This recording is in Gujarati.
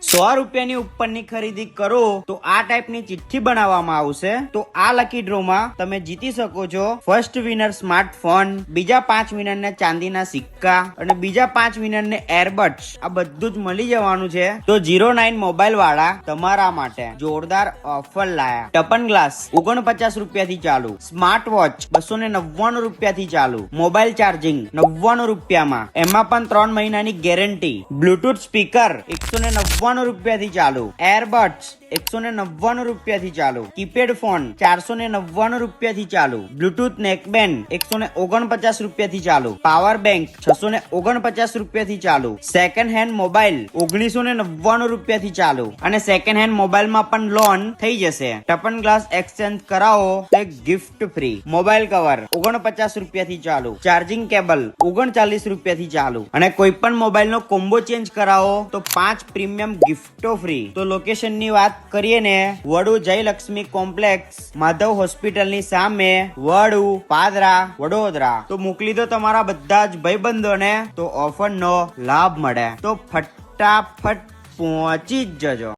₹100 ઉપરની ખરીદી કરો તો આ ટાઈપની ચિઠ્ઠી બનાવવામાં આવશે. તો આ લકી ડ્રોમાં તમે જીતી શકો છો ફર્સ્ટ વિનર સ્માર્ટફોન, બીજા 5 વિનરને ચાંદીના સિક્કા અને બીજા 5 વિનરને એરબડ્સ. આ બધું જ મળી જવાનું છે. તો 09 મોબાઈલ વાળા તમારા માટે જોરદાર ઓફર લાયા. ટપન ગ્લાસ ₹49 થી ચાલુ, સ્માર્ટ વોચ ₹299 થી ચાલુ, મોબાઈલ ચાર્જિંગ ₹99 એમાં પણ 3 મહિનાની ગેરંટી, બ્લુટૂથ સ્પીકર ₹199 થી ચાલુ, એરબડ્સ ₹199 થી ચાલુ, કીપેડ ફોન ₹499 થી ચાલુ, બ્લુટૂથ નેકબેન્ડ ₹149 થી ચાલુ, પાવર બેંક ₹649 થી ચાલુ, સેકન્ડ હેન્ડ મોબાઈલ ₹1999 થી ચાલુ અને સેકન્ડ હેન્ડ મોબાઈલ માં પણ લોન થઈ જશે. ટપન ગ્લાસ એક્સચેન્જ કરાવો તો ગિફ્ટ ફ્રી. મોબાઈલ કવર ₹49 થી ચાલુ, ચાર્જિંગ કેબલ ₹39 થી ચાલુ અને કોઈ પણ મોબાઈલ નો કોમ્બો ચેન્જ કરાવો તો 5 પ્રીમિયમ ગિફ્ટો ફ્રી. તો લોકેશન ની વાત કરીએ ને, વડુ જયલક્ષ્મી કોમ્પ્લેક્સ, માધવ હોસ્પિટલ ની સામે, વડુ, પાદરા, વડોદરા. તો મોકલી દો તમારા બધા જ ભાઈબંધોને તો ઓફર નો લાભ મળે. તો ફટાફટ પહોંચી જ જજો.